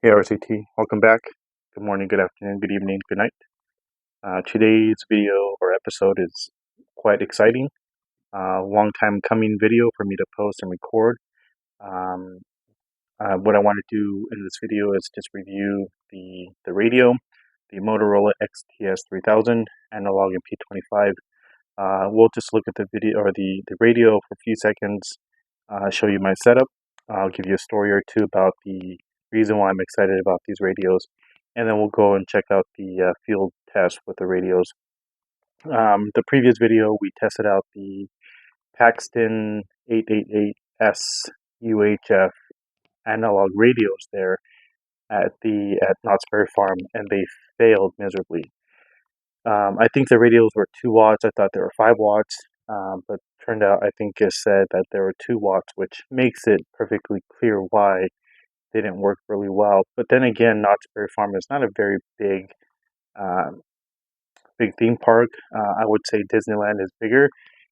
Hey RCT, welcome back. Good morning, good afternoon, good evening, good night. Today's video or episode is quite exciting. Long time coming video for me to post and record. Um, what I want to do in this video is just review the radio, the Motorola XTS3000 analog and P25. We'll just look at the video or the radio for a few seconds, show you my setup. I'll give you a story or two about the reason why I'm excited about these radios, and then we'll go and check out the field test with the radios. The previous video, we tested out the PXTON 888S UHF analog radios there at Knott's Farm, and they failed miserably. I think the radios were 2 watts. I thought they were 5 watts, but turned out I think it said that they were 2 watts, which makes it perfectly clear why they didn't work really well. But then again, Knott's Berry Farm is not a very big theme park. I would say Disneyland is bigger.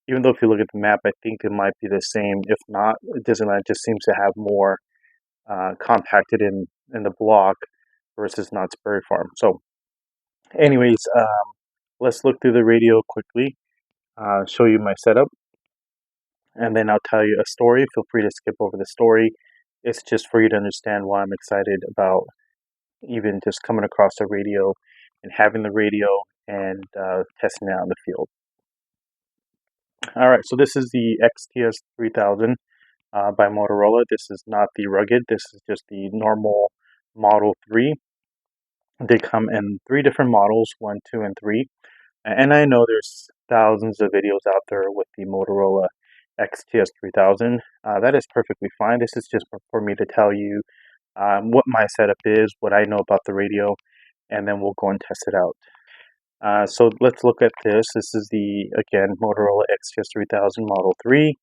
Even though if you look at the map, I think it might be the same. If not, Disneyland just seems to have more compacted in the block versus Knott's Berry Farm. So anyways, let's look through the radio quickly, show you my setup, and then I'll tell you a story. Feel free to skip over the story. It's just for you to understand why I'm excited about even just coming across the radio and having the radio and testing it out in the field. Alright, so this is the XTS3000 by Motorola. This is not the rugged, this is just the normal Model 3. They come in 3 different models, 1, 2, and 3. And I know there's thousands of videos out there with the Motorola XTS3000. That is perfectly fine. This is just for me to tell you what my setup is, what I know about the radio, and then we'll go and test it out. So let's look at this. This is the, again, Motorola XTS3000 Model 3.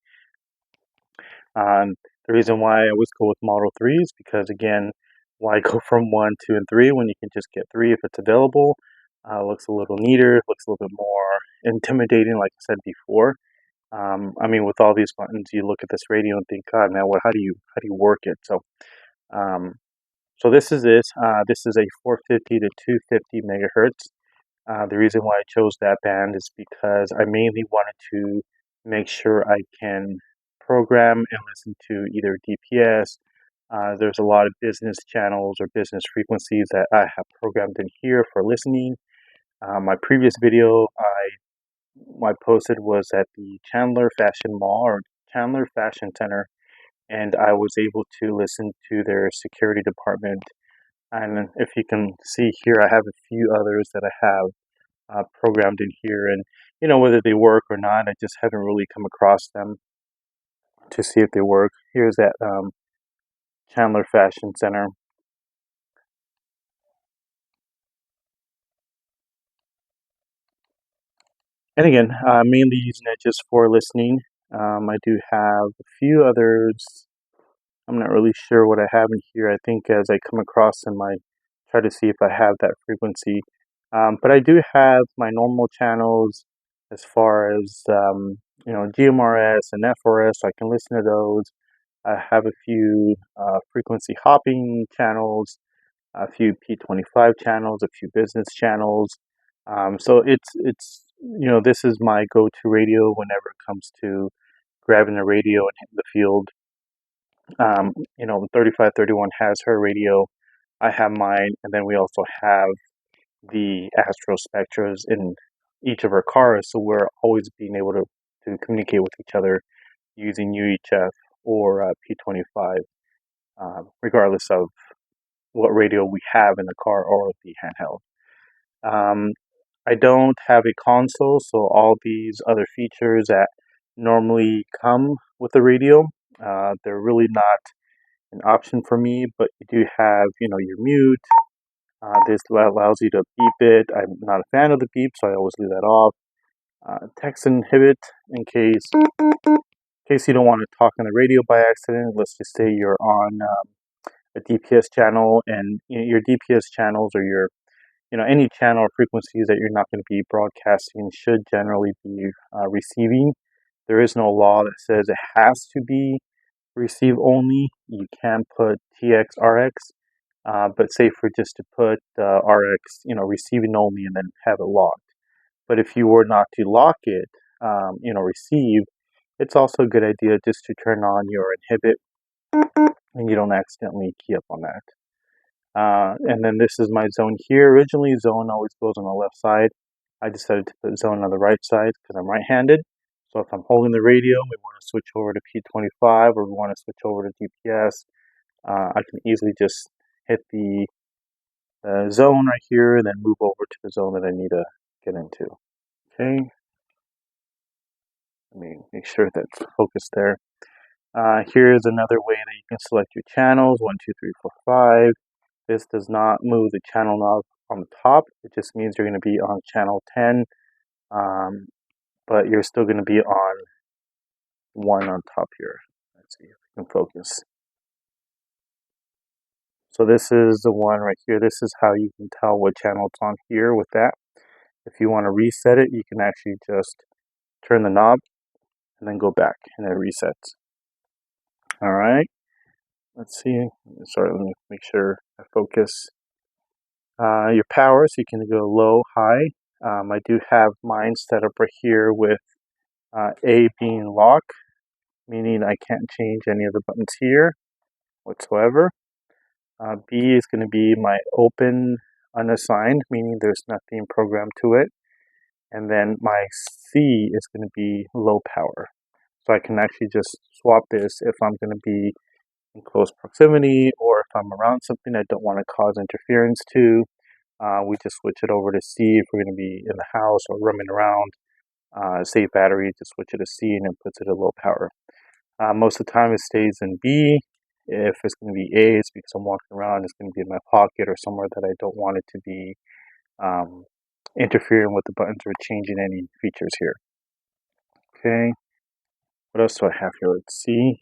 The reason why I always go with Model 3 is because, again, why go from 1, 2, and 3 when you can just get 3 if it's available? Looks a little neater, looks a little bit more intimidating, like I said before. I mean, with all these buttons, you look at this radio and think, God, man, how do you work it? So, so this is it. This is a 450 to 250 megahertz. The reason why I chose that band is because I mainly wanted to make sure I can program and listen to either DPS. There's a lot of business channels or business frequencies that I have programmed in here for listening. My previous video I posted was at the Chandler Fashion Mall or Chandler Fashion Center, and I was able to listen to their security department. And if you can see here, I have a few others that I have programmed in here, and you know, whether they work or not, I just haven't really come across them to see if they work. Here's that Chandler Fashion Center. And again, mainly using it just for listening. I do have a few others. I'm not really sure what I have in here. I think as I come across them, I try to see if I have that frequency. But I do have my normal channels as far as, you know, GMRS and FRS. I can listen to those. I have a few frequency hopping channels, a few P25 channels, a few business channels. So it's you know, this is my go-to radio whenever it comes to grabbing the radio and hitting the field. You know, 3531 has her radio. I have mine, and then we also have the Astro Spectras in each of our cars, so we're always being able to communicate with each other using UHF or P25, regardless of what radio we have in the car or the handheld. I don't have a console, so all these other features that normally come with the radio, they're really not an option for me, but you do have, you know, your mute. This allows you to beep it. I'm not a fan of the beep, so I always leave that off. Text inhibit in case you don't want to talk on the radio by accident. Let's just say you're on a DPS channel, and you know, your DPS channels or your, you know, any channel or frequencies that you're not going to be broadcasting should generally be receiving. There is no law that says it has to be receive only. You can put TXRX, but say for just to put RX, receiving only and then have it locked. But if you were not to lock it, receive, it's also a good idea just to turn on your inhibit and you don't accidentally key up on that. And then this is my zone here. Originally, zone always goes on the left side. I decided to put zone on the right side because I'm right-handed. So if I'm holding the radio, we want to switch over to P25 or we want to switch over to GPS, I can easily just hit the zone right here and then move over to the zone that I need to get into. Okay, let me make sure that's focused there. Here's another way that you can select your channels, 1, 2, 3, 4, 5. This does not move the channel knob on the top. It just means you're going to be on channel 10, but you're still going to be on 1 on top here. Let's see if we can focus. So this is the one right here. This is how you can tell what channel it's on here with that. If you want to reset it, you can actually just turn the knob and then go back and it resets. All right. Let's see. Sorry, let me make sure I focus. Your power, so you can go low, high. I do have mine set up right here with A being lock, meaning I can't change any of the buttons here whatsoever. B is going to be my open unassigned, meaning there's nothing programmed to it. And then my C is going to be low power. So I can actually just swap this if I'm going to be in close proximity or if I'm around something I don't want to cause interference to. We just switch it over to C if we're going to be in the house or roaming around. Save battery, just switch it to C and it puts it at low power. Most of the time it stays in B. If it's going to be A, it's because I'm walking around, it's going to be in my pocket or somewhere that I don't want it to be interfering with the buttons or changing any features here. Okay, what else do I have here? Let's see.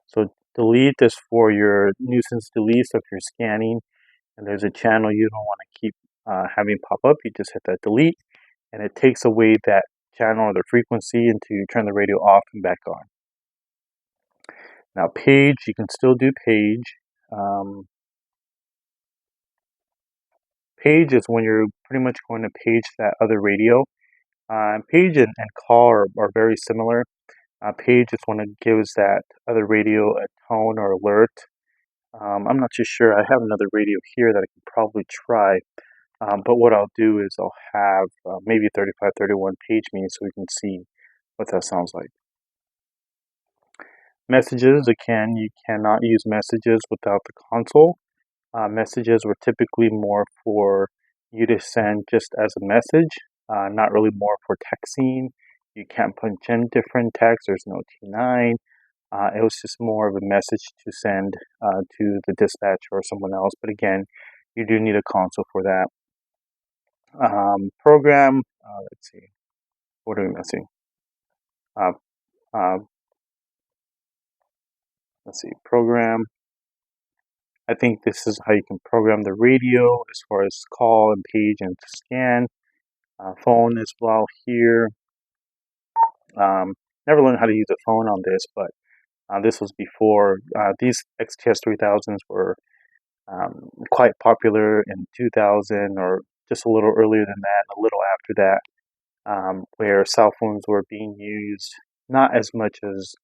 So delete is for your nuisance delete. So if you're scanning and there's a channel you don't want to keep having pop up, you just hit that delete and it takes away that channel or the frequency until you turn the radio off and back on. Now page, you can still do page. Page is when you're pretty much going to page that other radio. Page and call are very similar. Page is when it gives that other radio a tone or alert. I'm not too sure. I have another radio here that I could probably try. But what I'll do is I'll have maybe 3531 page me so we can see what that sounds like. Messages, again, you cannot use messages without the console. Messages were typically more for you to send just as a message, not really more for texting. You can't punch in different text. There's no T9. It was just more of a message to send to the dispatcher or someone else. But again, you do need a console for that. Program, let's see, what are we missing? Let's see, program. I think this is how you can program the radio as far as call and page and scan. Phone as well here. Never learned how to use a phone on this, but this was before. These XTS3000s were quite popular in 2000 or just a little earlier than that, a little after that, where cell phones were being used not as much as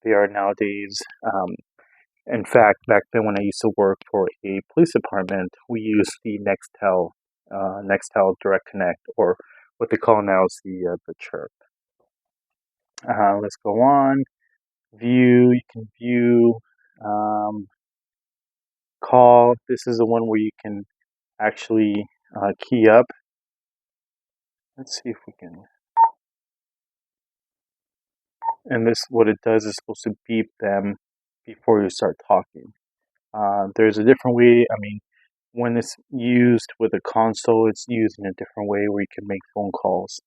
they are nowadays. In fact, back then when I used to work for a police department, we used the Nextel Direct Connect, or what they call now is the chirp. Let's go on. View, you can view, call. This is the one where you can actually key up. Let's see if we can. And this, what it does is supposed to beep them before you start talking. There's a different way. I mean, when it's used with a console, it's used in a different way where you can make phone calls.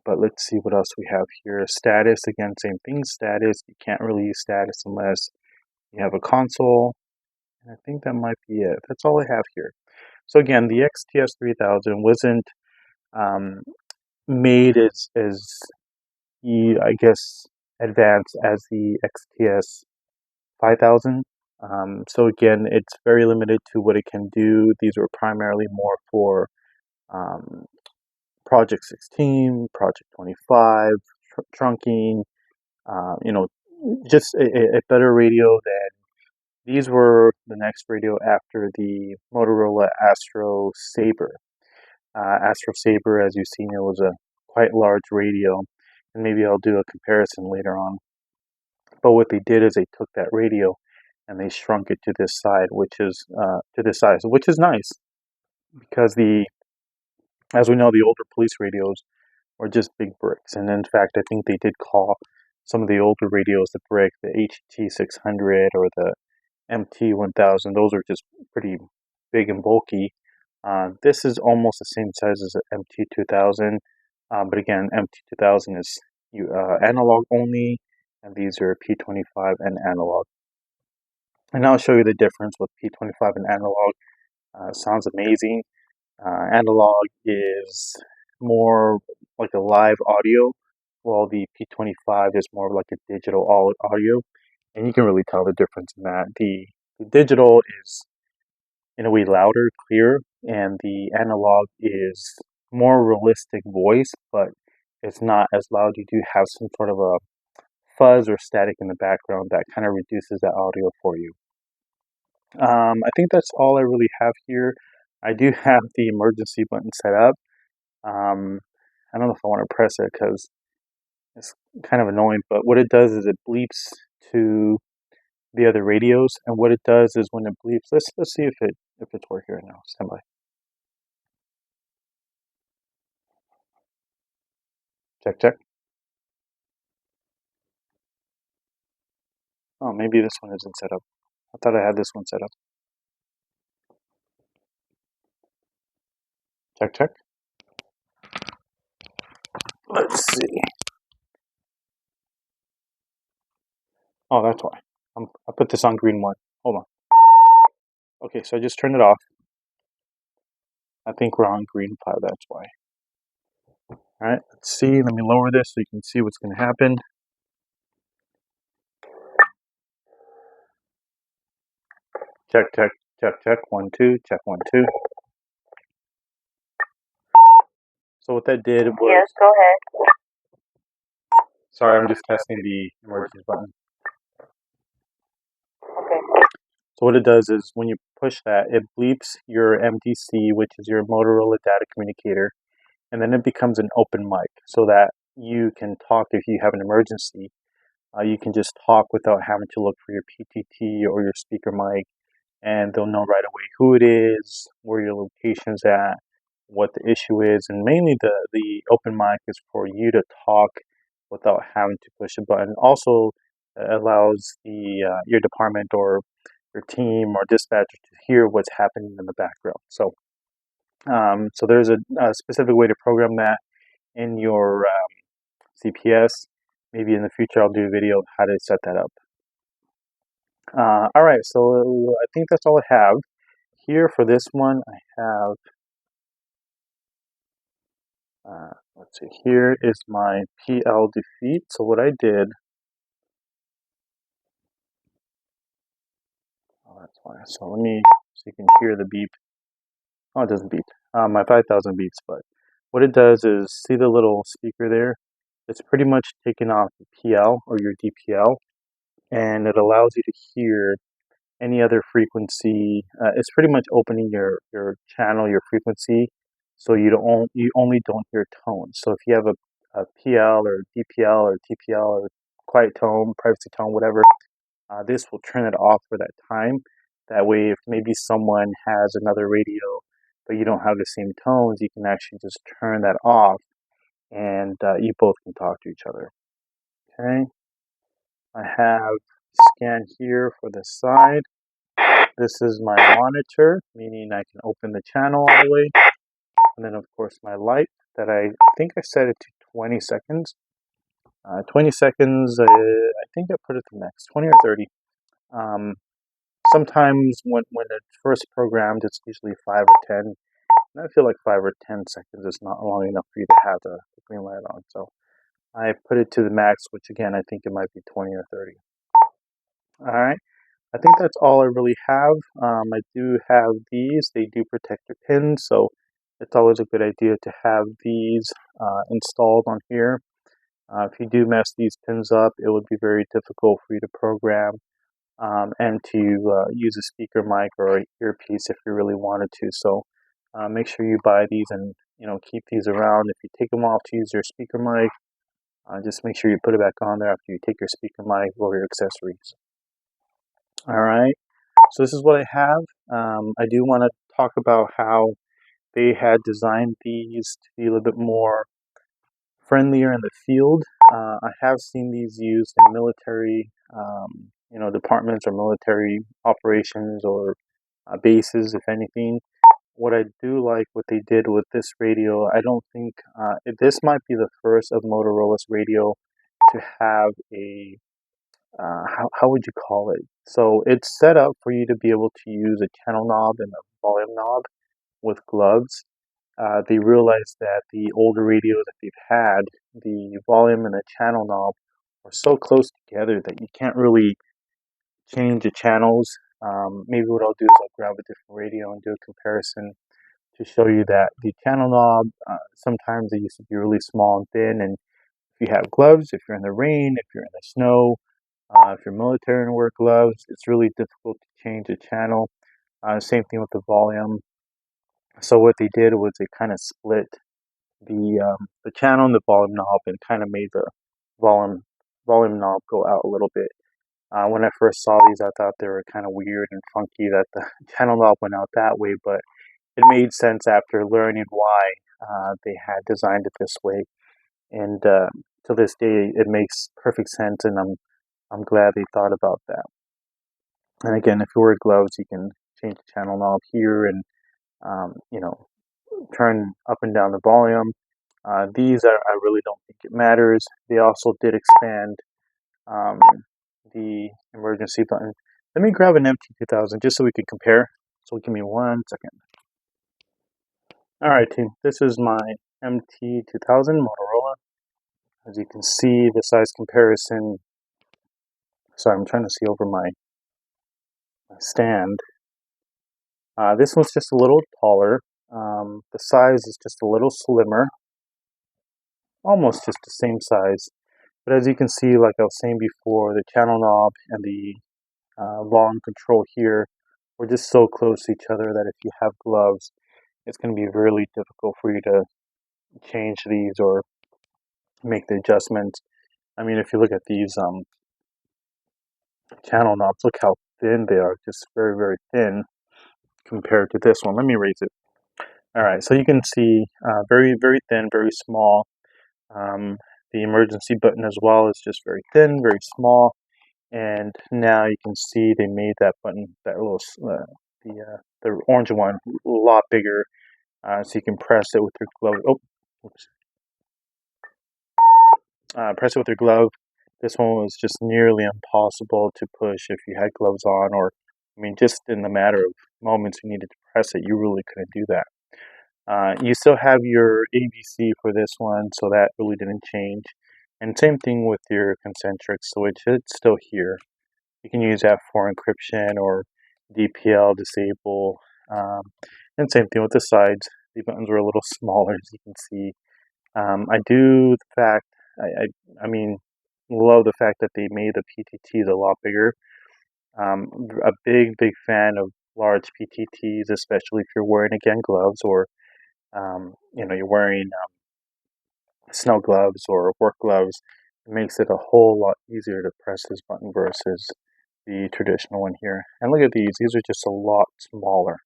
But let's see what else we have here. Status, again, same thing. Status, you can't really use status unless you have a console. And I think that might be it. That's all I have here. So again, the XTS3000 wasn't made as I guess, advanced as the 5000. So again, it's very limited to what it can do. These are primarily more for um, Project 16, Project 25, trunking, just a better radio than these were the next radio after the Motorola Astro Saber, as you've seen, it was a quite large radio, and maybe I'll do a comparison later on. But what they did is they took that radio and they shrunk it to this side, which is to this size, which is nice because as we know, the older police radios were just big bricks, and in fact, I think they did call some of the older radios the brick, the HT600 or the MT1000. Those are just pretty big and bulky. This is almost the same size as the MT2000, but again, MT2000 is analog only, and these are P25 and analog. And I'll show you the difference with P25 and analog. Sounds amazing. Analog is more like a live audio, while the P25 is more like a digital audio. And you can really tell the difference in that. The digital is in a way louder, clearer, and the analog is more realistic voice, but it's not as loud. You do have some sort of a fuzz or static in the background that kind of reduces that audio for you. I think that's all I really have here. I do have the emergency button set up. I don't know if I want to press it because it's kind of annoying, but what it does is it bleeps to the other radios, and what it does is when it bleeps, let's see if it's working right now. Stand by. Check, check. Oh, maybe this one isn't set up. I thought I had this one set up. Check, check. Let's see. Oh, that's why. I put this on green one. Hold on. Okay, so I just turned it off. I think we're on green 5, that's why. Alright, let's see. Let me lower this so you can see what's going to happen. Check, check, check, check. 1, 2. Check, 1, 2. So what that did was... Yes, go ahead. Sorry, I'm just testing the emergency button. Okay. So what it does is when you push that, it bleeps your MDC, which is your Motorola data communicator, and then it becomes an open mic so that you can talk if you have an emergency. You can just talk without having to look for your PTT or your speaker mic, and they'll know right away who it is, where your location's at, what the issue is, and mainly the open mic is for you to talk without having to push a button. Also, allows your department or your team or dispatcher to hear what's happening in the background. So, so there's a specific way to program that in your CPS. Maybe in the future I'll do a video of how to set that up. All right, so I think that's all I have here for this one. I have, let's see, here is my PL defeat. So what I did, oh, that's why. So let me, so you can hear the beep. Oh, it doesn't beep. My 5000 beeps, but what it does is, see the little speaker there? It's pretty much taking off the PL or your DPL, and it allows you to hear any other frequency. It's pretty much opening your channel, your frequency, so you only don't hear tones. So if you have a PL or DPL or TPL or quiet tone, privacy tone, whatever, this will turn it off for that time. That way, if maybe someone has another radio, but you don't have the same tones, you can actually just turn that off, and you both can talk to each other. Okay, I have scan here for the side. This is my monitor, meaning I can open the channel all the way. And then, of course, my light that I think I set it to 20 seconds. 20 seconds, I think I put it to max, 20 or 30. Sometimes when it's first programmed, it's usually 5 or 10. And I feel like 5 or 10 seconds is not long enough for you to have the green light on. So I put it to the max, which again, I think it might be 20 or 30. All right. I think that's all I really have. I do have these. They do protect your pins, so it's always a good idea to have these installed on here. If you do mess these pins up, it would be very difficult for you to program and to use a speaker mic or an earpiece if you really wanted to. So make sure you buy these and keep these around. If you take them off to use your speaker mic, just make sure you put it back on there after you take your speaker mic or your accessories. All right. So this is what I have. I do want to talk about how they had designed these to be a little bit more friendlier in the field. I have seen these used in military, departments or military operations or bases, if anything. What I do like what they did with this radio, I don't think this might be the first of Motorola's radio to have a how would you call it? So it's set up for you to be able to use a channel knob and a volume knob with gloves. They realized that the older radios that they've had, the volume and the channel knob are so close together that you can't really change the channels. Maybe what I'll do is I'll grab a different radio and do a comparison to show you that the channel knob, sometimes they used to be really small and thin, and if you have gloves, if you're in the rain, if you're in the snow, if you're military and wear gloves, it's really difficult to change the channel. Same thing with the volume. So what they did was they kind of split the channel and the volume knob and kind of made the volume volume knob go out a little bit. When I first saw these, I thought they were kind of weird and funky that the channel knob went out that way, but it made sense after learning why they had designed it this way. And to this day, it makes perfect sense, and I'm glad they thought about that. And again, if you wear gloves, you can change the channel knob here and um, you know turn up and down the volume. I really don't think it matters. They also did expand um, the emergency button. Let me grab an MT2000 just so we can compare. So give me 1 second. All right, team. This is my MT2000 Motorola. As you can see, the size comparison. Sorry, I'm trying to see over my stand. This one's just a little taller. The size is just a little slimmer, almost just the same size. But as you can see, like I was saying before, the channel knob and the volume control here are just so close to each other that if you have gloves, it's going to be really difficult for you to change these or make the adjustments. I mean, if you look at these channel knobs, look how thin they are, just very, very thin compared to this one. Let me raise it. All right, so you can see very, very thin, very small. Um, the emergency button as well is just very thin, very small. And now you can see they made that button, that little, the orange one, a lot bigger, so you can press it with your glove. Oh, oops. Press it with your glove. This one was just nearly impossible to push if you had gloves on, or I mean, just in the matter of moments you needed to press it, you really couldn't do that. You still have your ABC for this one, so that really didn't change. And same thing with your concentric switch, it's still here. You can use that for encryption or DPL disable. And same thing with the sides. The buttons were a little smaller, as you can see. I do the fact, I mean, love the fact that they made the PTTs a lot bigger. A big, big fan of large PTTs, especially if you're wearing, again, gloves or, you're wearing snow gloves or work gloves. It makes it a whole lot easier to press this button versus the traditional one here. And look at these are just a lot smaller.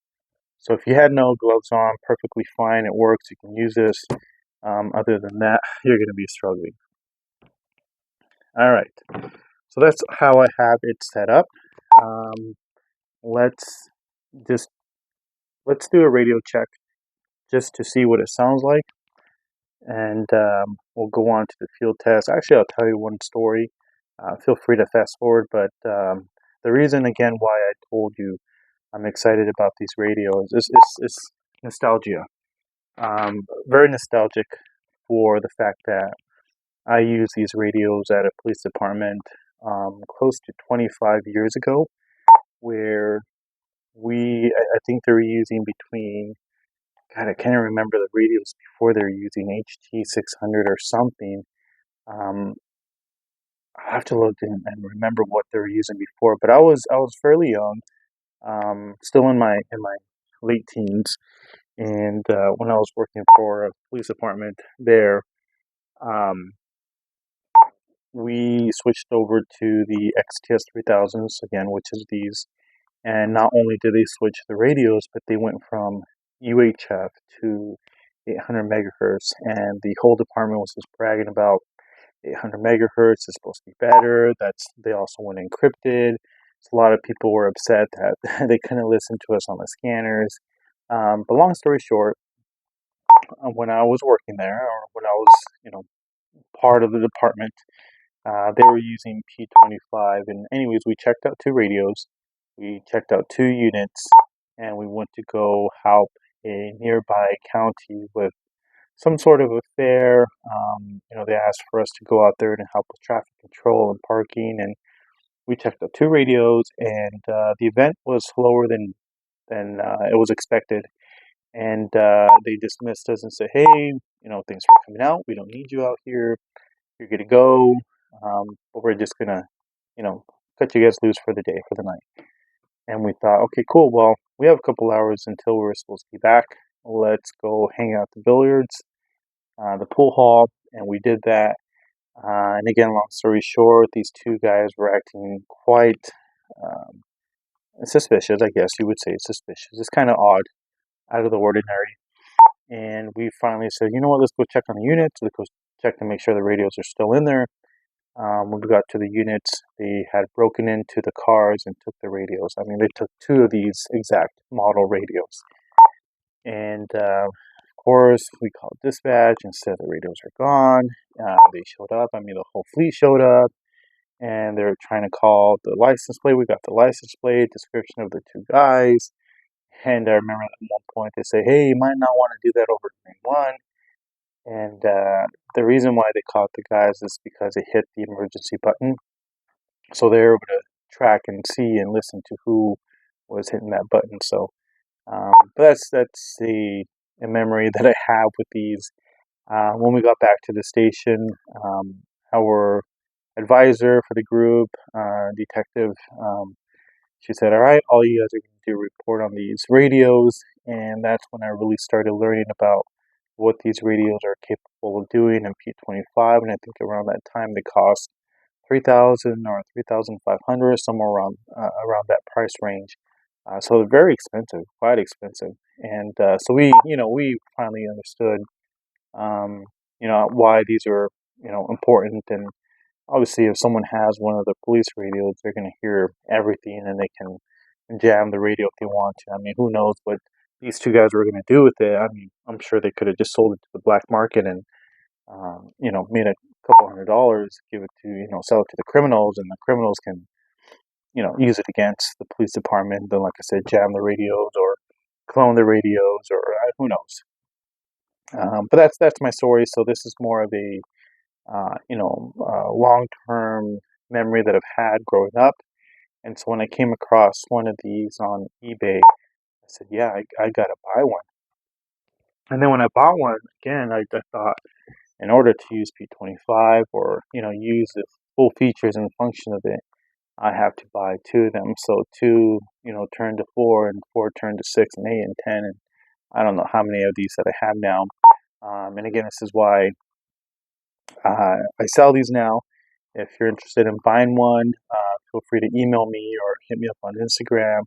So if you had no gloves on, perfectly fine, it works, you can use this. Other than that, you're going to be struggling. All right, so that's how I have it set up. Um, let's just let's do a radio check just to see what it sounds like, and we'll go on to the field test. Actually, I'll tell you one story. Feel free to fast forward, but the reason again why I told you I'm excited about these radios is nostalgia. Very nostalgic for the fact that I used these radios at a police department close to 25 years ago. where I think they were using between, God, I can't even remember the radios before they were using HT600 or something. Um, I have to look and remember what they were using before, but I was fairly young, still in my late teens, and when I was working for a police department there, um, we switched over to the XTS3000s again, which is these. And not only did they switch the radios, but they went from UHF to 800 megahertz, and the whole department was just bragging about 800 megahertz is supposed to be better. They also went encrypted. So a lot of people were upset that they couldn't listen to us on the scanners. But long story short, when I was working there, or when I was, part of the department, they were using P25. And anyways, we checked out two radios, we checked out two units, and we went to go help a nearby county with some sort of affair. They asked for us to go out there and help with traffic control and parking, and we checked out two radios, and the event was slower than it was expected. And they dismissed us and said, "Hey, thanks for coming out. We don't need you out here. You're good to go. But we're just gonna, you know, cut you guys loose for the day, for the night." And we thought, okay, cool. Well, we have a couple hours until we're supposed to be back. Let's go hang out at the billiards, the pool hall, and we did that. And again, long story short, these two guys were acting quite um, suspicious. I guess you would say suspicious. It's kind of odd, out of the ordinary. And we finally said, you know what? Let's go check on the units. Let's go check to make sure the radios are still in there. When we got to the units, they had broken into the cars and took the radios. I mean, they took two of these exact model radios. And of course, we called dispatch and said the radios are gone. They showed up. I mean, the whole fleet showed up, and they're trying to call the license plate. We got the license plate, description of the two guys. And I remember at one point they say, "Hey, you might not want to do that over 91." And the reason why they caught the guys is because they hit the emergency button. So they're able to track and see and listen to who was hitting that button. So, but that's a memory that I have with these. When we got back to the station, our advisor for the group, detective, she said, "All right, all you guys are going to do report on these radios," and that's when I really started learning about what these radios are capable of doing in P25. And I think around that time they cost 3,000 or 3,500, somewhere around that price range. So they're very expensive, quite expensive. And so we finally understood, um, why these are, important. And obviously, if someone has one of the police radios, they're going to hear everything, and they can jam the radio if they want to. I mean, who knows what these two guys were going to do with it? I mean, I'm sure they could have just sold it to the black market and made a couple $100, give it to, sell it to the criminals, and the criminals can, use it against the police department. Then, like I said, jam the radios or clone the radios, or who knows. But that's my story. So this is more of a long-term memory that I've had growing up. And so when I came across one of these on eBay, I said, "Yeah, I gotta buy one." And then when I bought one again, I thought, in order to use P25, or use the full features and function of it, I have to buy two of them. So two, turn to four, and four turn to six, and eight, and 10, and I don't know how many of these that I have now. And again, this is why I sell these now. If you're interested in buying one, feel free to email me or hit me up on Instagram.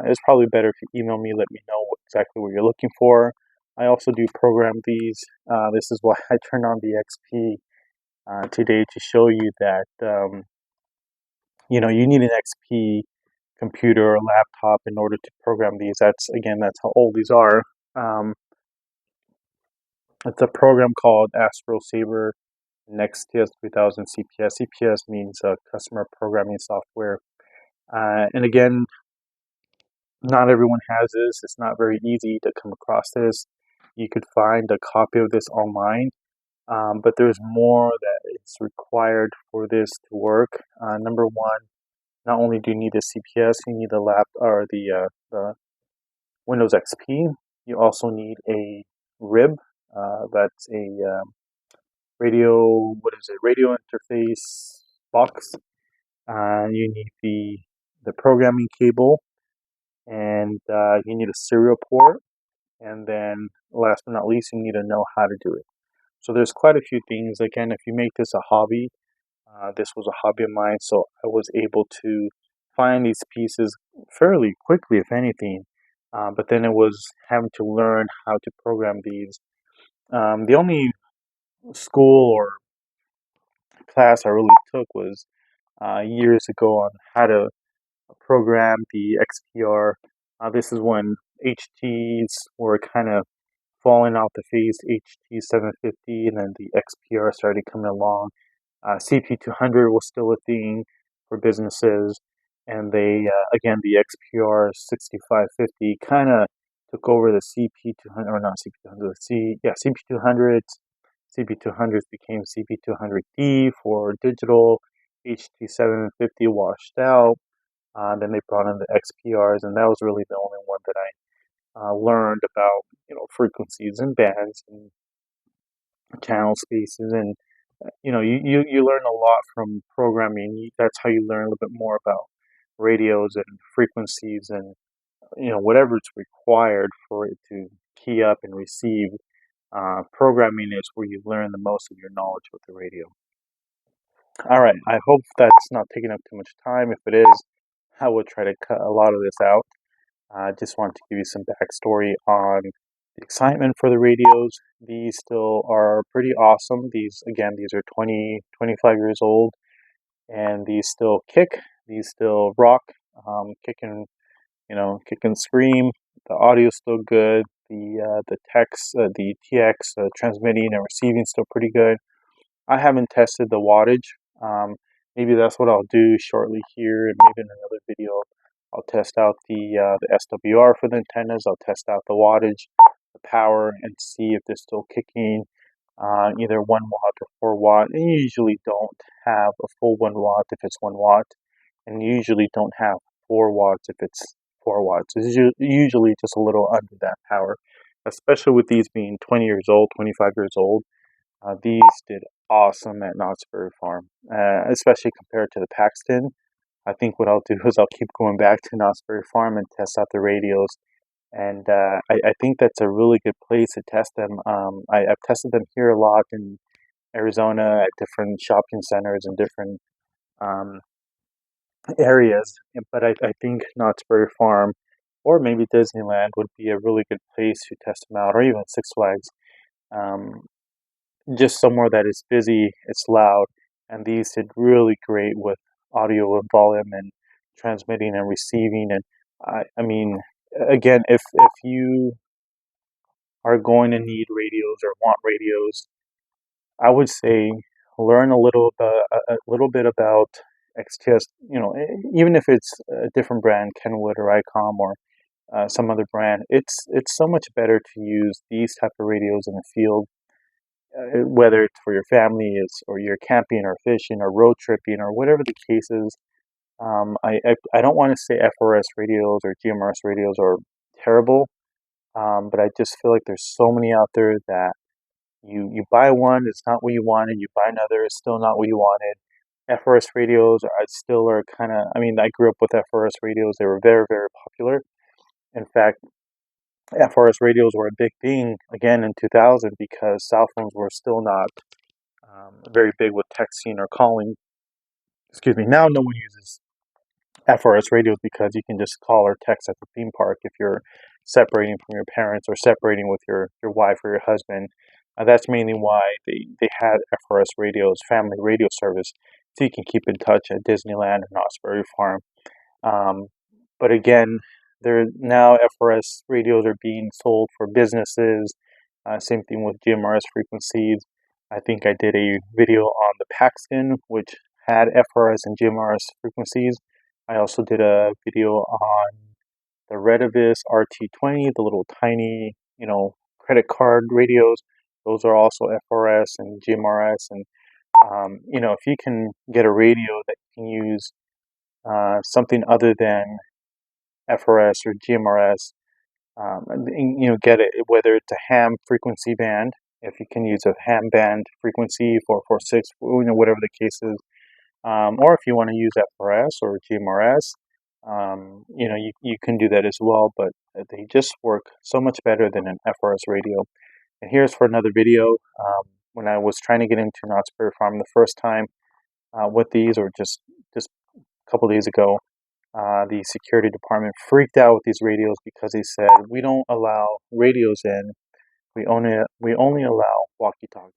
It's probably better if you email me, let me know exactly what you're looking for. I also do program these. This is why I turned on the XP today, to show you that you need an XP computer or laptop in order to program these. That's how old these are. Um, it's a program called Astro Saber XTS3000 CPS. CPS means customer programming software. And again, not everyone has this. It's not very easy to come across this. You could find a copy of this online, but there's more that is required for this to work. Number one, not only do you need the CPS, you need the the Windows XP. You also need a RIB. That's a radio interface box. You need the programming cable, and you need a serial port. And then, last but not least, you need to know how to do it. So there's quite a few things. Again, if you make this a hobby, this was a hobby of mine, so I was able to find these pieces fairly quickly, if anything. But then it was having to learn how to program these. The only school or class I really took was years ago on how to program the XPR. This is when HTs were kind of falling off the face, HT750, and then the XPR started coming along. CP200 was still a thing for businesses, and again, the XPR 6550 kind of took over the CP200, or not CP200, CP200s. CP200s became CP200D for digital. HT750 washed out. Then they brought in the XPRs, and that was really the only one that I learned about, frequencies and bands and channel spaces, and you learn a lot from programming. That's how you learn a little bit more about radios and frequencies, and whatever it's required for it to key up and receive. Programming is where you learn the most of your knowledge with the radio. All right, I hope that's not taking up too much time. If it is, I will try to cut a lot of this out. I just wanted to give you some backstory on the excitement for the radios. These still are pretty awesome. These are 20, 25 years old, and these still kick. These still rock, kick and scream. The audio's still good. The TX transmitting and receiving still pretty good. I haven't tested the wattage. Um, Maybe that's what I'll do shortly here, and maybe in another video, I'll test out the SWR for the antennas. I'll test out the wattage, the power, and see if they're still kicking either 1 watt or 4 watt. And you usually don't have a full 1 watt if it's 1 watt, and you usually don't have 4 watts if it's 4 watts. It's usually just a little under that power, especially with these being 20 years old, 25 years old. These did awesome at Knott's Berry Farm, especially compared to the PXTON. I think what I'll do is I'll keep going back to Knott's Berry Farm and test out the radios. And I think that's a really good place to test them. I've tested them here a lot in Arizona at different shopping centers and different um, areas. But I think Knott's Berry Farm or maybe Disneyland would be a really good place to test them out, or even Six Flags. Um, just somewhere that is busy, it's loud, and these did really great with audio and volume and transmitting and receiving. And I mean, again, if you are going to need radios or want radios, I would say learn a little bit about XTS. Even if it's a different brand, Kenwood or ICOM or some other brand, it's so much better to use these type of radios in the field, whether it's for your family or you're camping or fishing or road tripping or whatever the case is. I don't want to say FRS radios or GMRS radios are terrible, but I just feel like there's so many out there that you buy one, it's not what you wanted. You buy another, it's still not what you wanted. FRS radios are kind of. I mean, I grew up with FRS radios. They were very, very popular. In fact, FRS radios were a big thing again in 2000 because cell phones were still not very big with texting or calling. Excuse me. Now no one uses FRS radios because you can just call or text at the theme park if you're separating from your parents or separating with your wife or your husband. That's mainly why they had FRS radios, family radio service, so you can keep in touch at Disneyland or Knott's Berry Farm. Um, but again, there now FRS radios are being sold for businesses. Same thing with GMRS frequencies. I think I did a video on the PXTON, which had FRS and GMRS frequencies. I also did a video on the Redivis RT20, the little tiny, credit card radios. Those are also FRS and GMRS. And if you can get a radio that you can use something other than FRS or GMRS. Get it, whether it's a ham frequency band, if you can use a ham band frequency 446, whatever the case is, or if you want to use FRS or GMRS, you can do that as well, but they just work so much better than an FRS radio. And here's for another video. When I was trying to get into Knott's Berry Farm the first time with these, or just a couple days ago, the security department freaked out with these radios because they said, we don't allow radios in, we only allow walkie-talkies.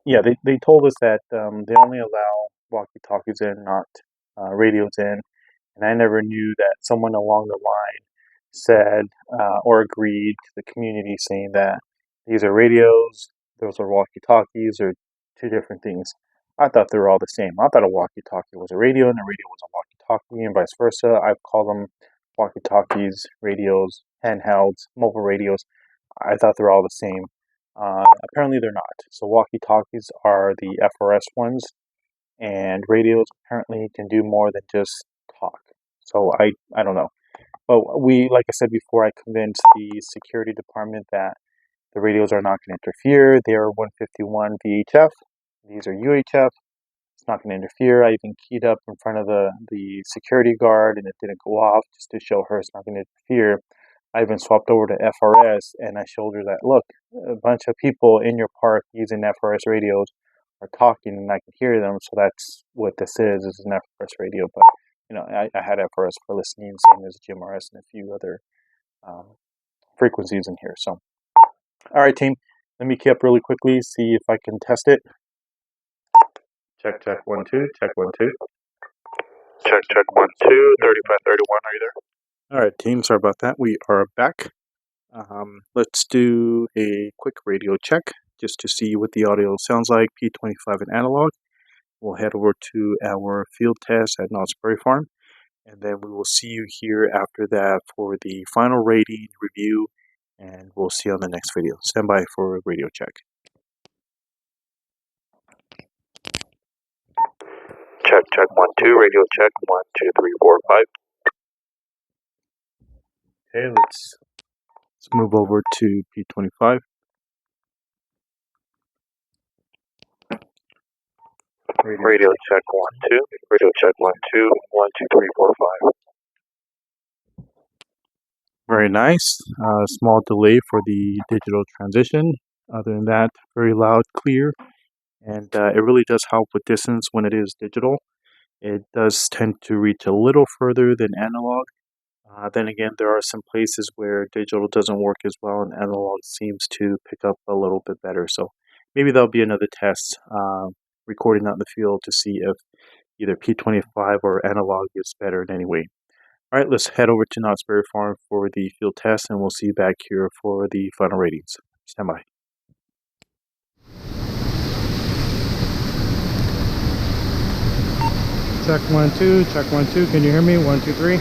Yeah, they told us that they only allow walkie-talkies in, not radios in, and I never knew that someone along the line said or agreed to the community saying that these are radios, those are walkie-talkies, or two different things. I thought they were all the same. I thought a walkie-talkie was a radio and a radio was a walkie-talkie, and vice versa. I've called them walkie-talkies, radios, handhelds, mobile radios. I thought they were all the same. Apparently they're not. So walkie-talkies are the FRS ones, and radios apparently can do more than just talk. So I don't know. But like I said before, I convinced the security department that the radios are not going to interfere. They are 151 VHF. These are UHF. It's not going to interfere. I even keyed up in front of the security guard and it didn't go off, just to show her it's not going to interfere. I even swapped over to FRS and I showed her that, look, a bunch of people in your park using FRS radios are talking and I can hear them, so that's what this is an FRS radio. But I had FRS for listening, same as GMRS and a few other frequencies in here. So, all right, team, let me key up really quickly, see if I can test it. Check 1 2. Check 1 2. Check 1 2. 3531. Are you there? All right, team. Sorry about that. We are back. Let's do a quick radio check just to see what the audio sounds like. P25 and analog. We'll head over to our field test at Knott's Berry Farm, and then we will see you here after that for the final rating review, and we'll see you on the next video. Stand by for a radio check. Check 1 2. Radio check 1 2 3 4 5. Okay, let's move over to P25. Radio check 1 2. Radio check 1 2. 1 2 3 4 5. Very nice. Small delay for the digital transition. Other than that, very loud, clear, and it really does help with distance when it is digital. It does tend to reach a little further than analog. Then again, there are some places where digital doesn't work as well and analog seems to pick up a little bit better. So maybe there'll be another test recording out in the field to see if either P25 or analog is better in any way. All right, let's head over to Knott's Berry Farm for the field test, and we'll see you back here for the final ratings. Stand by. Check 1 2. Check 1 2. Can you hear me? 1 2 3.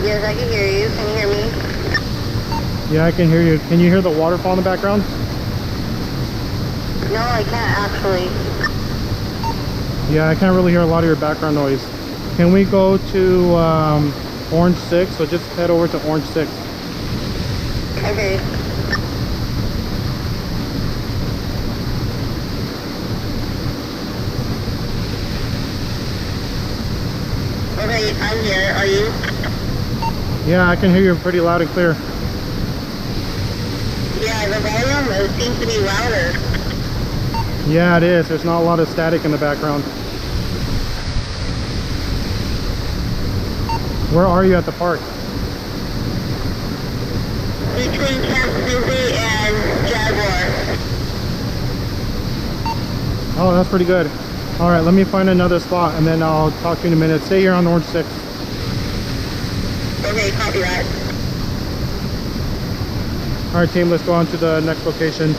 Yes, I can hear you. Can you hear me? Yeah, I can hear you. Can you hear the waterfall in the background? No, I can't actually. Yeah, I can't really hear a lot of your background noise. Can we go to Orange 6? So just head over to Orange 6. Okay. Okay, I'm here. Are you? Yeah, I can hear you pretty loud and clear. Yeah, the volume seems to be louder. Yeah, it is. There's not a lot of static in the background. Where are you at the park? Between Camp Susie and Jaguar. Oh, that's pretty good. All right, let me find another spot and then I'll talk to you in a minute. Stay here on Orange 6. Okay, copy that. All right, team, let's go on to the next location.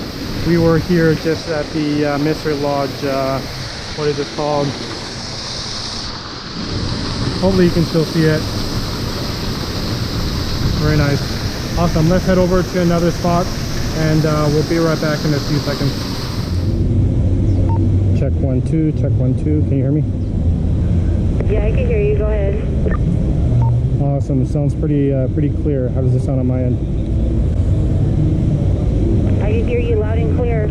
We were here just at the Mystery Lodge. What is it called? Hopefully you can still see it. Very nice. Awesome. Let's head over to another spot and we'll be right back in a few seconds. Check 1 2. Check 1 2. Can you hear me? Yeah, I can hear you. Go ahead. Awesome. It sounds pretty clear. How does it sound on my end? I can hear you loud and clear.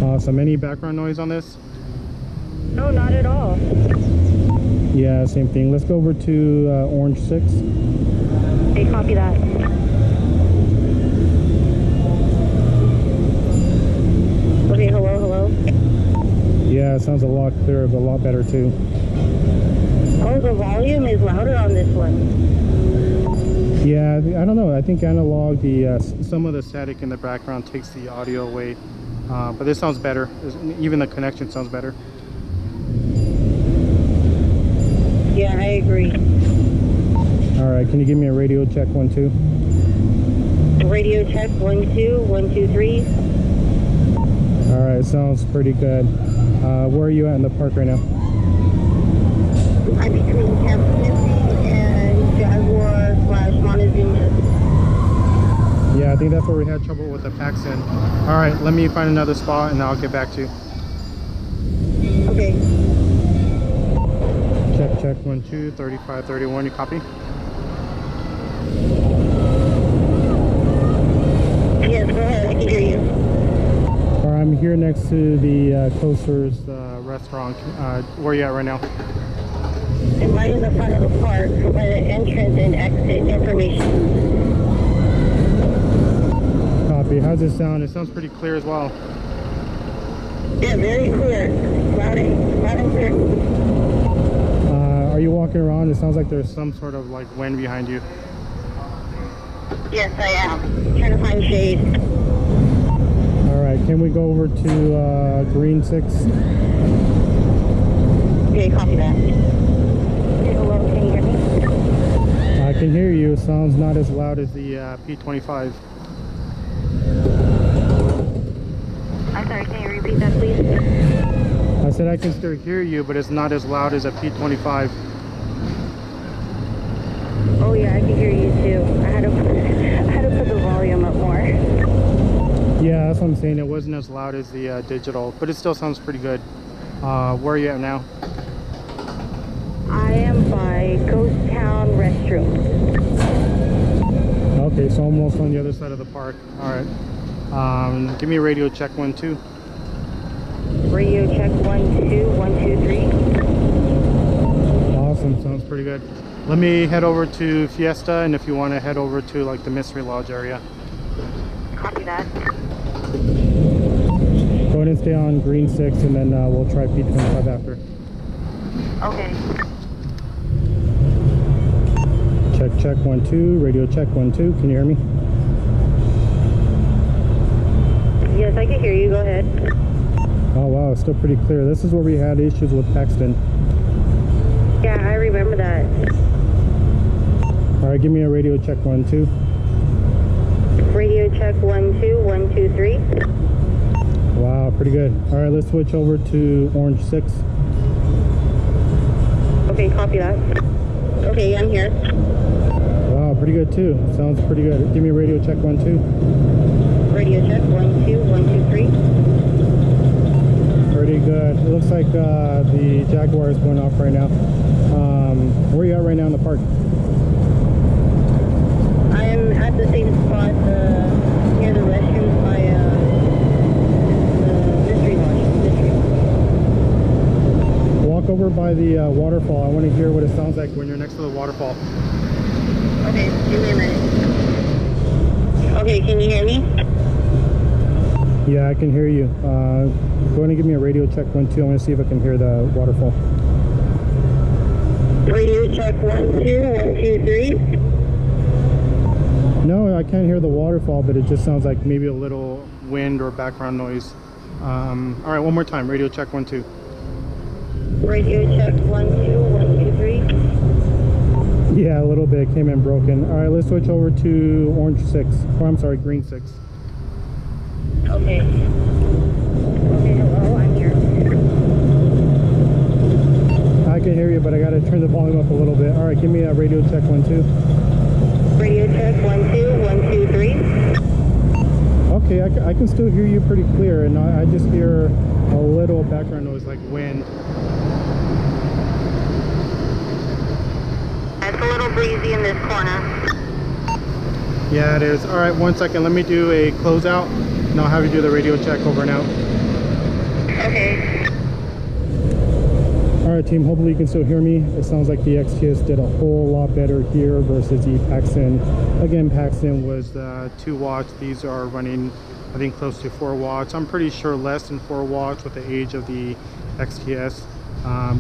Awesome. Any background noise on this? No, not at all. Yeah, same thing. Let's go over to Orange 6. Okay, copy that. Okay, hello. Yeah, it sounds a lot clearer, but a lot better too. Oh, the volume is louder on this one. Yeah, I don't know. I think analog, some of the static in the background takes the audio away, but this sounds better. Even the connection sounds better. Yeah, I agree. All right, can you give me a radio check 1 2? Radio check 1 2 1 2 3. All right, sounds pretty good. Where are you at in the park right now? I'm between Camp 50 and Jaguar/Montezuma. Yeah, I think that's where we had trouble with the PXTON. All right, let me find another spot and I'll get back to you. Okay. Check 1 2 35 31. You copy? Yes, go ahead. I can hear you. All right, I'm here next to the Coasters restaurant. Where are you at right now? I'm right in the front of the park by the entrance and exit information. Copy. How's it sound? It sounds pretty clear as well. Yeah, very clear. Loud and clear. Are you walking around? It sounds like there's some sort of like wind behind you. Yes, I am. Trying to find shade. All right, can we go over to Green 6? Okay, copy that. Okay, hello, can you hear me? I can hear you. It sounds not as loud as the P25. I'm sorry, can you repeat that, please? I said I can still hear you, but it's not as loud as a P25. Oh yeah, I can hear you too. I had to put the volume up more. Yeah, that's what I'm saying. It wasn't as loud as the digital, but it still sounds pretty good. Where are you at now? I am by Ghost Town Restroom. Okay, so almost on the other side of the park. All right. Give me a radio check 1 2. Radio check 1 2 1 2 3. Awesome, sounds pretty good. Let me head over to Fiesta, and if you want to head over to like the Mystery Lodge area. Copy that. Go ahead and stay on Green 6, and then we'll try P25 after. Okay. Check 1 2. Radio check 1 2. Can you hear me? Yes, I can hear you. Go ahead. Oh wow, it's still pretty clear. This is where we had issues with PXTON. Yeah, I remember that. All right, give me a radio check 1 2. Radio check 1 2 1 2 3. Wow, pretty good. All right, let's switch over to Orange 6. Okay, copy that. Okay, I'm here. Wow, pretty good too. Sounds pretty good. Give me a radio check 1 2. Radio check 1 2 1 2 3. Pretty good. It looks like the Jaguar is going off right now. Where are you at right now in the park? I am at the same spot near the restrooms by the Mystery Lodge. Walk over by the waterfall. I want to hear what it sounds like when you're next to the waterfall. Okay, give me a minute. Okay, can you hear me? Yeah, I can hear you. Go ahead and give me a radio check 1 2. I want to see if I can hear the waterfall. Radio check 1 2 1 2 3. No, I can't hear the waterfall, but it just sounds like maybe a little wind or background noise. All right, one more time. Radio check 1 2. Radio check 1 2 1 2 3. Yeah, a little bit. It came in broken. All right, let's switch over to Orange 6. Oh, I'm sorry, Green 6. Okay. Okay, hello, I'm here. I can hear you, but I got to turn the volume up a little bit. All right, give me a radio check 1 2. Radio check 1 2 1 2 3. Okay, I can still hear you pretty clear, and I just hear a little background noise like wind. It's a little breezy in this corner. Yeah, it is. All right, 1 second. Let me do a closeout, and I'll have you do the radio check over and out. Okay. All right, team. Hopefully you can still hear me. It sounds like the XTS did a whole lot better here versus the PXTON. Again, PXTON was 2 watts. These are running, I think, close to 4 watts. I'm pretty sure less than 4 watts with the age of the XTS.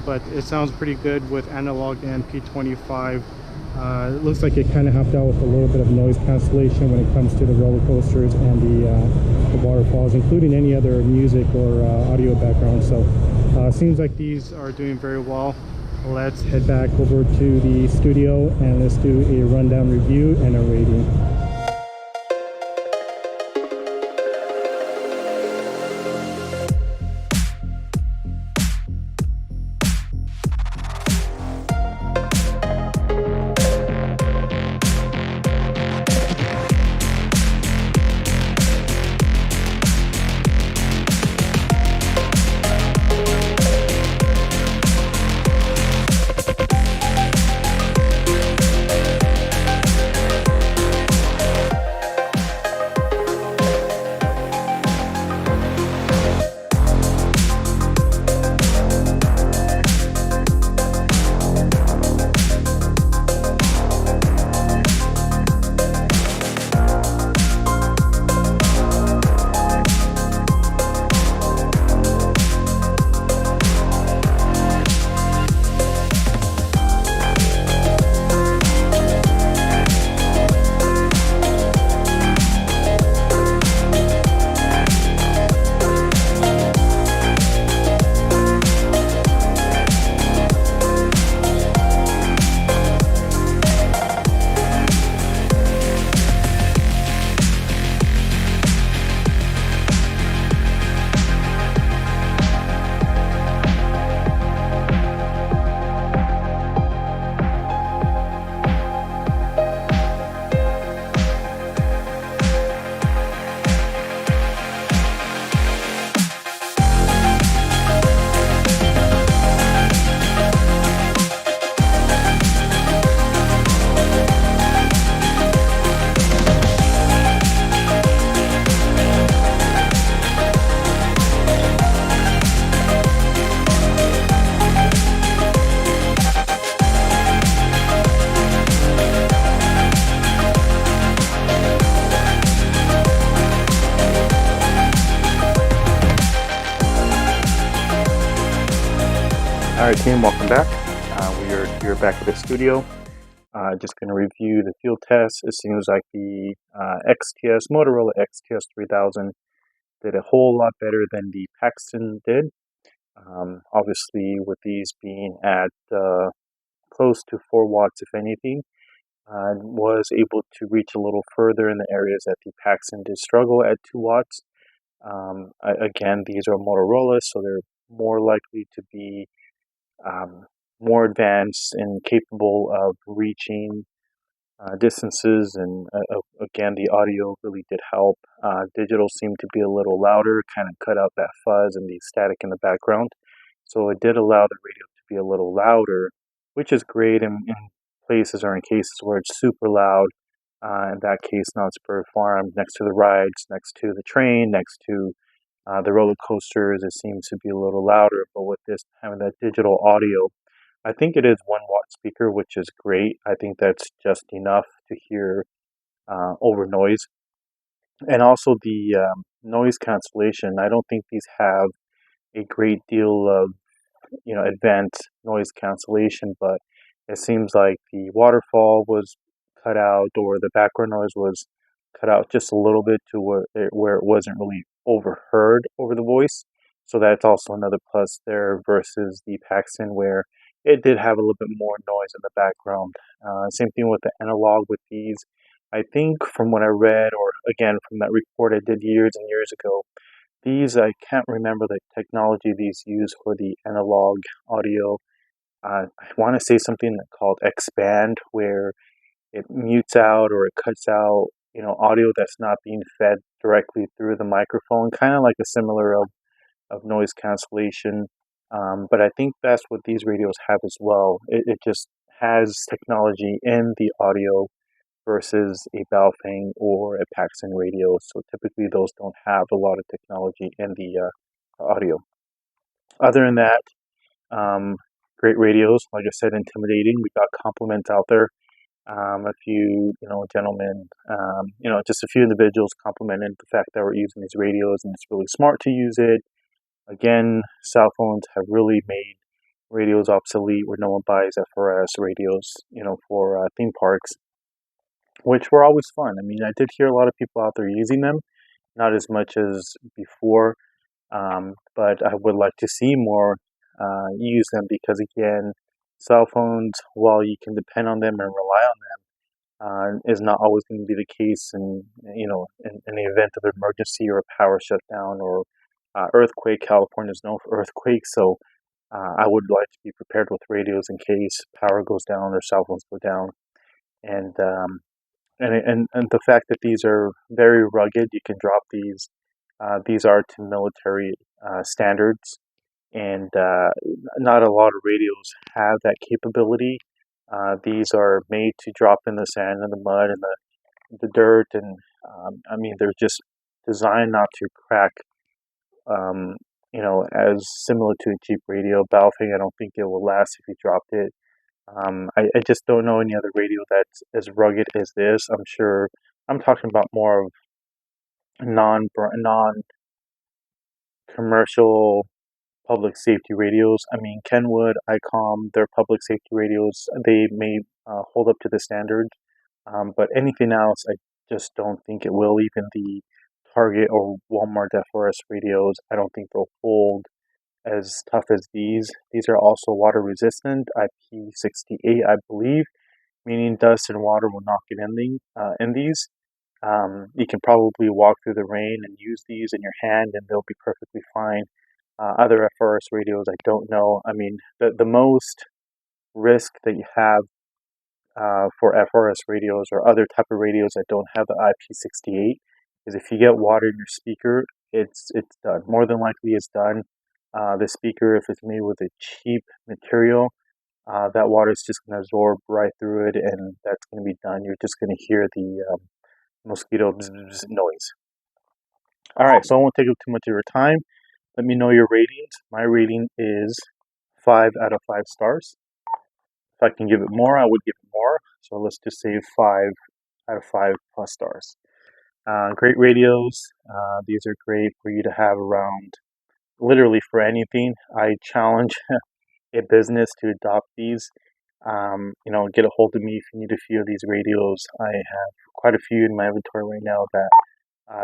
But it sounds pretty good with analog and P25. It looks like it kind of helped out with a little bit of noise cancellation when it comes to the roller coasters and the waterfalls, including any other music or audio background. So seems like these are doing very well. Let's head back over to the studio and let's do a rundown review and a rating. All right, team, welcome back. We are here back at the studio. Just going to review the field test. It seems like the Motorola XTS3000 did a whole lot better than the PXTON did. Obviously, with these being at close to 4 watts, if anything, was able to reach a little further in the areas that the PXTON did struggle at 2 watts. Again, these are Motorola, so they're more likely to be more advanced and capable of reaching distances, and again, the audio really did help. Digital seemed to be a little louder, kind of cut out that fuzz and the static in the background, so it did allow the radio to be a little louder, which is great in places or in cases where it's super loud. In that case, Knott's Farm, next to the rides, next to the train, next to the roller coasters, it seems to be a little louder. But with this having that digital audio, I think it is 1 watt speaker, which is great. I think that's just enough to hear over noise. And also the noise cancellation. I don't think these have a great deal of advanced noise cancellation, but it seems like the waterfall was cut out, or the background noise was cut out just a little bit to where it wasn't really overheard over the voice. So that's also another plus there versus the PXTON, where it did have a little bit more noise in the background. Same thing with the analog with these. I think from what I read, or again from that report I did years and years ago, these, I can't remember the technology these use for the analog audio. I want to say something called expand, where it mutes out or it cuts out, audio that's not being fed directly through the microphone, kind of like a similar of noise cancellation. But I think that's what these radios have as well. It just has technology in the audio versus a Baofeng or a PXTON radio. So typically those don't have a lot of technology in the audio. Other than that, great radios. Like I said, intimidating. We got compliments out there. A few, gentlemen, just a few individuals complimented the fact that we're using these radios and it's really smart to use it. Again, cell phones have really made radios obsolete where no one buys FRS radios, for theme parks, which were always fun. I mean, I did hear a lot of people out there using them, not as much as before, but I would like to see more use them because, again, cell phones, while you can depend on them and rely on them, is not always going to be the case in the event of an emergency or a power shutdown or earthquake. California is known for earthquakes, so I would like to be prepared with radios in case power goes down or cell phones go down. And the fact that these are very rugged, you can drop these. These are to military standards, and not a lot of radios have that capability. These are made to drop in the sand and the mud and the dirt, and they're just designed not to crack. As similar to a cheap radio, Baofeng, I don't think it will last if you dropped it. I just don't know any other radio that's as rugged as this. I'm sure I'm talking about more of non-commercial public safety radios. I mean, Kenwood, ICOM, their public safety radios, they may hold up to the standard, but anything else, I just don't think it will. Even the Target or Walmart FRS radios, I don't think they'll hold as tough as these. These are also water resistant, IP68, I believe, meaning dust and water will not get in these. You can probably walk through the rain and use these in your hand and they'll be perfectly fine. Other FRS radios, I don't know. I mean, the most risk that you have for FRS radios or other type of radios that don't have the IP68 is if you get water in your speaker, it's done. More than likely it's done. The speaker, if it's made with a cheap material, that water is just going to absorb right through it and that's going to be done. You're just going to hear the mosquito bzz, bzz noise. Alright, so I won't take up too much of your time. Let me know your ratings. My rating is 5 out of 5 stars. If I can give it more, I would give it more. So let's just say 5 out of 5 plus stars. Great radios. These are great for you to have around literally for anything. I challenge a business to adopt these. Get a hold of me if you need a few of these radios. I have quite a few in my inventory right now that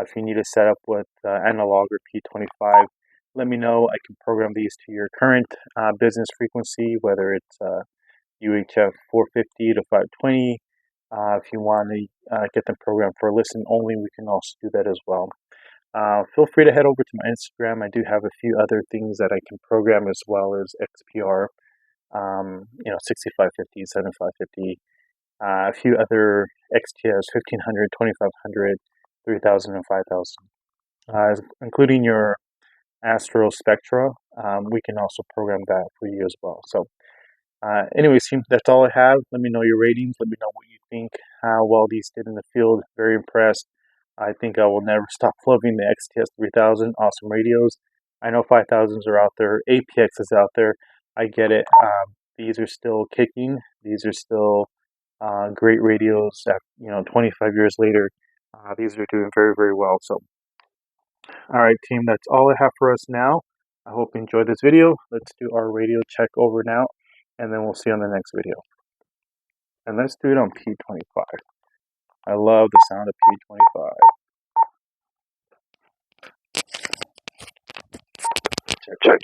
if you need a setup with analog or P25, let me know. I can program these to your current business frequency, whether it's UHF 450 to 520. If you want to get them programmed for listen only, we can also do that as well. Feel free to head over to my Instagram. I do have a few other things that I can program as well as XPR, 6550, 7550, a few other XTS 1500, 2500, 3000, and 5000, including your Astro Spectra. We can also program that for you as well. So anyways, team, that's all I have. Let me know your ratings. Let me know what you think, how well these did in the field. Very impressed. I think I will never stop loving the XTS3000. Awesome radios. I know 5000s are out there. APX is out there. I get it. These are still kicking. These are still great radios. 25 years later, these are doing very, very well. So, all right, team, that's all I have for us now. I hope you enjoyed this video. Let's do our radio check over now, and then we'll see you on the next video. And let's do it on P25. I love the sound of P25. Check, 1,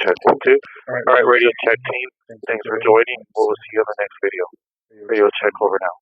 2. All right, radio check team. Thanks for joining. We'll see you on the next video. Radio check over now.